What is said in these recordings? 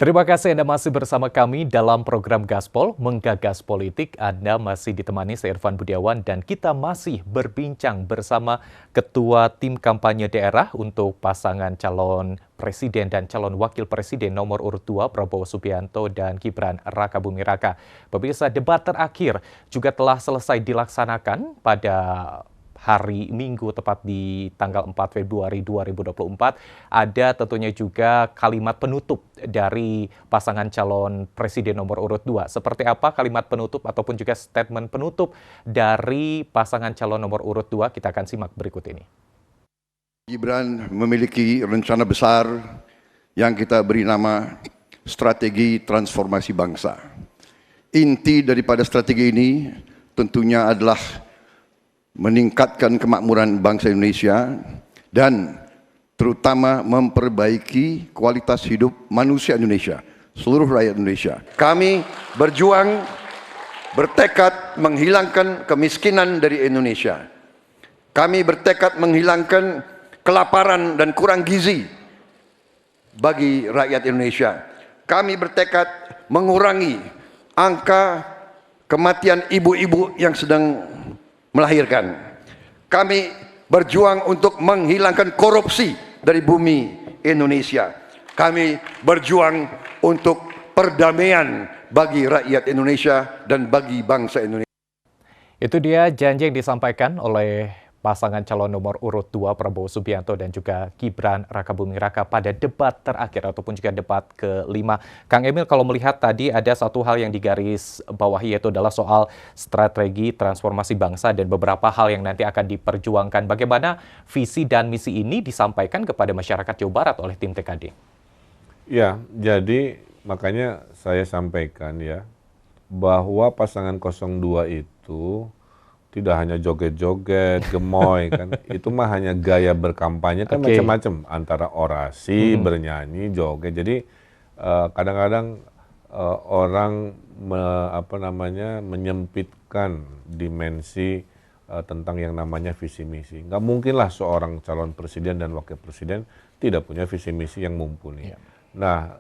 Terima kasih Anda masih bersama kami dalam program Gaspol, Menggagas Politik. Anda masih ditemani saya Irfan Budiawan dan kita masih berbincang bersama Ketua Tim Kampanye Daerah untuk pasangan calon Presiden dan calon Wakil Presiden nomor urut 2 Prabowo Subianto dan Gibran Rakabuming Raka. Pemirsa, debat terakhir juga telah selesai dilaksanakan pada hari Minggu tepat di tanggal 4 Februari 2024. Ada tentunya juga kalimat penutup dari pasangan calon presiden nomor urut 2. Seperti apa kalimat penutup ataupun juga statement penutup dari pasangan calon nomor urut 2? Kita akan simak berikut ini. Gibran memiliki rencana besar yang kita beri nama strategi transformasi bangsa. Inti daripada strategi ini tentunya adalah meningkatkan kemakmuran bangsa Indonesia dan terutama memperbaiki kualitas hidup manusia Indonesia, seluruh rakyat Indonesia. Kami berjuang, bertekad menghilangkan kemiskinan dari Indonesia. Kami bertekad menghilangkan kelaparan dan kurang gizi bagi rakyat Indonesia. Kami bertekad mengurangi angka kematian ibu-ibu yang sedang melahirkan. Kami berjuang untuk menghilangkan korupsi dari bumi Indonesia. Kami berjuang untuk perdamaian bagi rakyat Indonesia dan bagi bangsa Indonesia. Itu dia janji yang disampaikan oleh pasangan calon nomor urut 2 Prabowo Subianto dan juga Gibran Rakabuming Raka pada debat terakhir ataupun juga debat ke-5. Kang Emil, kalau melihat tadi ada satu hal yang digaris bawahi yaitu adalah soal strategi transformasi bangsa dan beberapa hal yang nanti akan diperjuangkan. Bagaimana visi dan misi ini disampaikan kepada masyarakat Jawa Barat oleh tim TKD? Ya, jadi makanya saya sampaikan ya bahwa pasangan 02 itu tidak hanya joget-joget, gemoy kan, itu mah hanya gaya berkampanye kan macam-macam antara orasi, bernyanyi, joget. Jadi kadang-kadang orang menyempitkan dimensi tentang yang namanya visi misi. Nggak mungkinlah seorang calon presiden dan wakil presiden tidak punya visi misi yang mumpuni. Nah,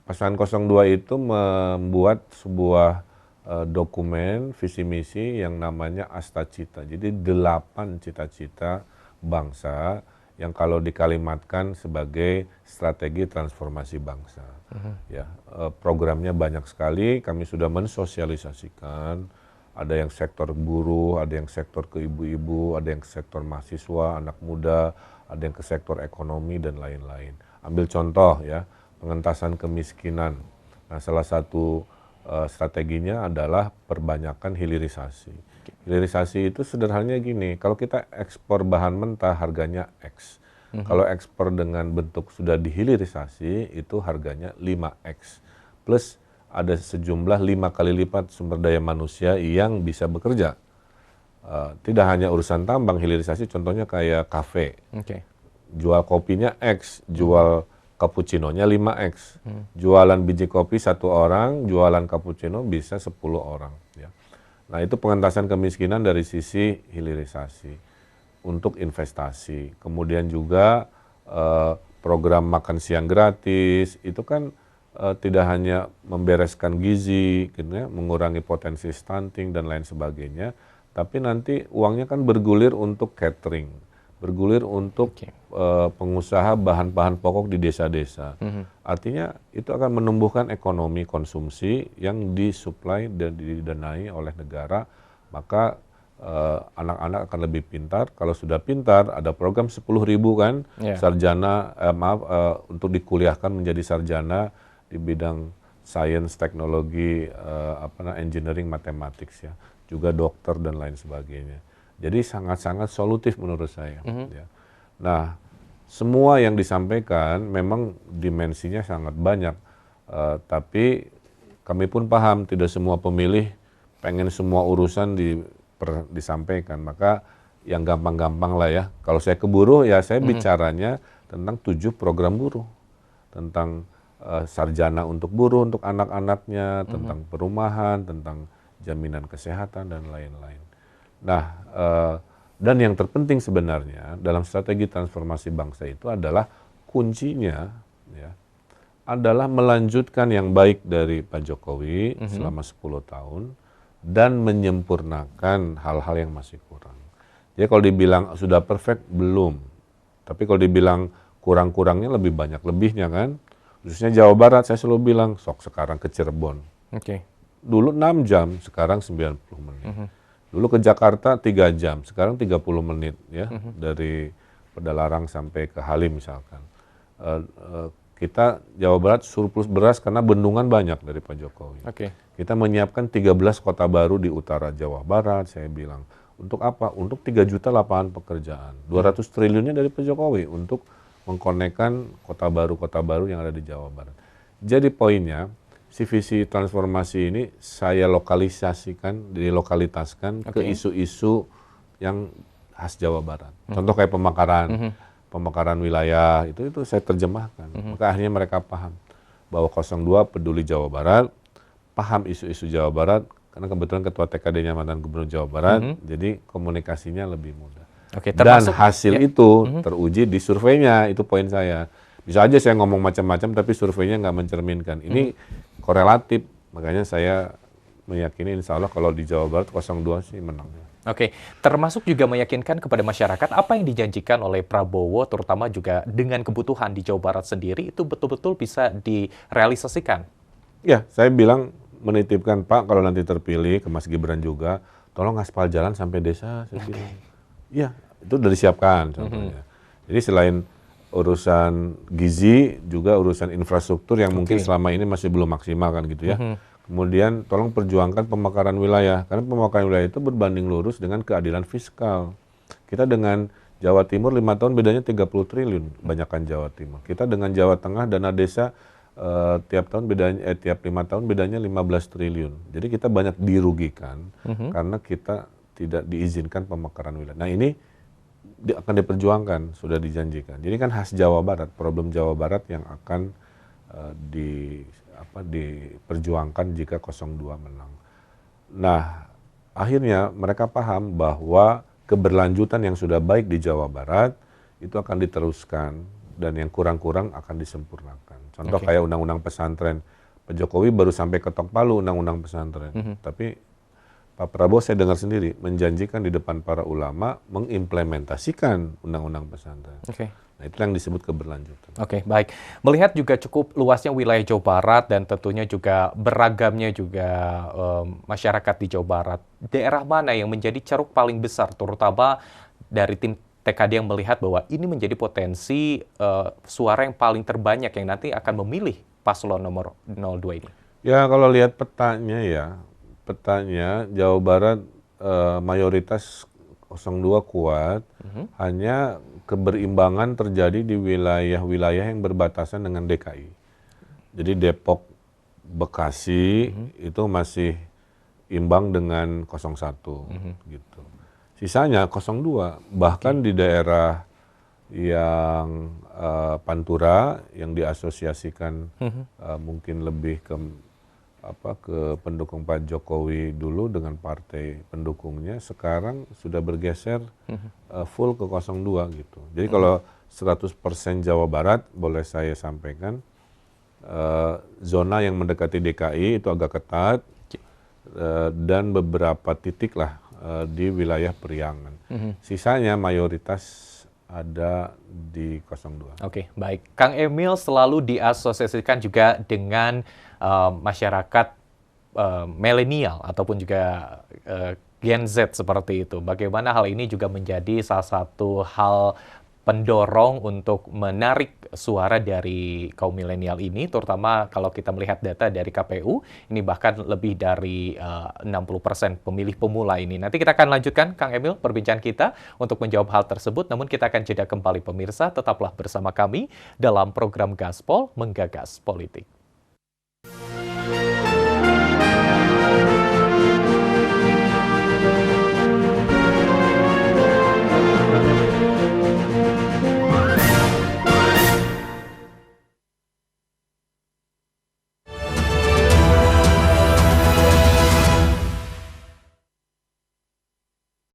pasangan 02 itu membuat sebuah dokumen visi misi yang namanya Astacita. Jadi 8 cita-cita bangsa yang kalau dikalimatkan sebagai strategi transformasi bangsa. Ya, programnya banyak sekali. Kami sudah mensosialisasikan. Ada yang sektor buruh, ada yang sektor ke ibu-ibu, ada yang ke sektor mahasiswa, anak muda, ada yang ke sektor ekonomi dan lain-lain. Ambil contoh ya, pengentasan kemiskinan. Nah, salah satu strateginya adalah perbanyakan hilirisasi. Hilirisasi itu sederhananya gini, kalau kita ekspor bahan mentah harganya X. Kalau ekspor dengan bentuk sudah dihilirisasi itu harganya 5X. Plus ada sejumlah 5 kali lipat sumber daya manusia yang bisa bekerja. Tidak hanya urusan tambang, hilirisasi contohnya kayak kafe. Jual kopinya X, jual cappuccino-nya 5X. Jualan biji kopi 1 orang, jualan cappuccino bisa 10 orang. Ya. Nah, itu pengentasan kemiskinan dari sisi hilirisasi untuk investasi. Kemudian juga program makan siang gratis, itu kan tidak hanya membereskan gizi, gitu ya, mengurangi potensi stunting dan lain sebagainya, tapi nanti uangnya kan bergulir untuk catering, bergulir untuk pengusaha bahan-bahan pokok di desa-desa. Artinya itu akan menumbuhkan ekonomi konsumsi yang disuplai dan didanai oleh negara, maka anak-anak akan lebih pintar. Kalau sudah pintar, ada program 10.000 kan, sarjana, untuk dikuliahkan menjadi sarjana di bidang sains, teknologi, engineering, mathematics ya, juga dokter dan lain sebagainya. Jadi sangat-sangat solutif menurut saya. Ya. Nah, semua yang disampaikan memang dimensinya sangat banyak, tapi kami pun paham tidak semua pemilih pengen semua urusan disampaikan. Maka yang gampang-gampang lah ya. Kalau saya ke buruh ya saya bicaranya tentang 7 program buruh, tentang sarjana untuk buruh untuk anak-anaknya, tentang perumahan, tentang jaminan kesehatan dan lain-lain. Nah, dan yang terpenting sebenarnya dalam strategi transformasi bangsa itu adalah kuncinya ya, adalah melanjutkan yang baik dari Pak Jokowi selama 10 tahun dan menyempurnakan hal-hal yang masih kurang. Jadi kalau dibilang sudah perfect, belum. Tapi kalau dibilang kurang-kurangnya lebih banyak lebihnya kan. Khususnya Jawa Barat, saya selalu bilang, sok sekarang ke Cirebon. Dulu 6 jam, sekarang 90 menit. Dulu ke Jakarta 3 jam, sekarang 30 menit ya, dari Pedalarang sampai ke Halim misalkan. Kita Jawa Barat surplus beras karena bendungan banyak dari Pak Jokowi. Kita menyiapkan 13 kota baru di utara Jawa Barat, saya bilang. Untuk apa? Untuk 3 juta lapangan pekerjaan. 200 triliunnya dari Pak Jokowi untuk mengkonekkan kota baru yang ada di Jawa Barat. Jadi poinnya, si visi transformasi ini saya dilokalitaskan ke isu-isu yang khas Jawa Barat. Contoh kayak pemekaran wilayah, itu saya terjemahkan. Maka akhirnya mereka paham bahwa 02 peduli Jawa Barat, paham isu-isu Jawa Barat, karena kebetulan ketua TKD-nya mantan gubernur Jawa Barat, jadi komunikasinya lebih mudah. Dan hasil itu teruji di surveinya, itu poin saya. Bisa aja saya ngomong macam-macam, tapi surveinya nggak mencerminkan. Ini korelatif, makanya saya meyakini insya Allah kalau di Jawa Barat 02 sih menangnya. Termasuk juga meyakinkan kepada masyarakat apa yang dijanjikan oleh Prabowo, terutama juga dengan kebutuhan di Jawa Barat sendiri, itu betul-betul bisa direalisasikan. Ya, saya bilang menitipkan Pak, kalau nanti terpilih ke Mas Gibran juga, tolong aspal jalan sampai desa, saya bilang. Iya, itu udah disiapkan contohnya. Jadi selain urusan gizi, juga urusan infrastruktur yang mungkin selama ini masih belum maksimal kan gitu ya. Kemudian tolong perjuangkan pemekaran wilayah, karena pemekaran wilayah itu berbanding lurus dengan keadilan fiskal. Kita dengan Jawa Timur 5 tahun bedanya 30 triliun, banyakkan Jawa Timur. Kita dengan Jawa Tengah dana desa tiap 5 tahun bedanya 15 triliun. Jadi kita banyak dirugikan karena kita tidak diizinkan pemekaran wilayah. Nah ini akan diperjuangkan, sudah dijanjikan. Jadi kan khas Jawa Barat, problem Jawa Barat yang akan diperjuangkan jika 02 menang. Nah, akhirnya mereka paham bahwa keberlanjutan yang sudah baik di Jawa Barat itu akan diteruskan dan yang kurang-kurang akan disempurnakan. Contoh kayak undang-undang pesantren. Pak Jokowi baru sampai ketok palu undang-undang pesantren. Tapi Pak Prabowo saya dengar sendiri menjanjikan di depan para ulama mengimplementasikan undang-undang pesantren. Nah, itu yang disebut keberlanjutan. Baik. Melihat juga cukup luasnya wilayah Jawa Barat dan tentunya juga beragamnya juga masyarakat di Jawa Barat. Daerah mana yang menjadi ceruk paling besar, terutama dari tim TKD yang melihat bahwa ini menjadi potensi suara yang paling terbanyak yang nanti akan memilih paslon nomor 02 ini? Ya, kalau lihat petanya Jawa Barat mayoritas 02 kuat, hanya keberimbangan terjadi di wilayah-wilayah yang berbatasan dengan DKI. Jadi Depok, Bekasi itu masih imbang dengan 01 gitu. Sisanya 02, bahkan di daerah yang Pantura yang diasosiasikan mungkin lebih ke pendukung Pak Jokowi dulu dengan partai pendukungnya, sekarang sudah bergeser full ke 02 gitu. Jadi kalau 100% Jawa Barat, boleh saya sampaikan, zona yang mendekati DKI itu agak ketat, dan beberapa titik lah di wilayah Priangan. Sisanya mayoritas ada di 02. Baik. Kang Emil selalu diasosiasikan juga dengan masyarakat milenial ataupun juga Gen Z seperti itu. Bagaimana hal ini juga menjadi salah satu hal pendorong untuk menarik suara dari kaum milenial ini, terutama kalau kita melihat data dari KPU, ini bahkan lebih dari 60% pemilih pemula ini. Nanti kita akan lanjutkan, Kang Emil, perbincangan kita untuk menjawab hal tersebut, namun kita akan jeda kembali pemirsa, tetaplah bersama kami dalam program Gaspol Menggagas Politik.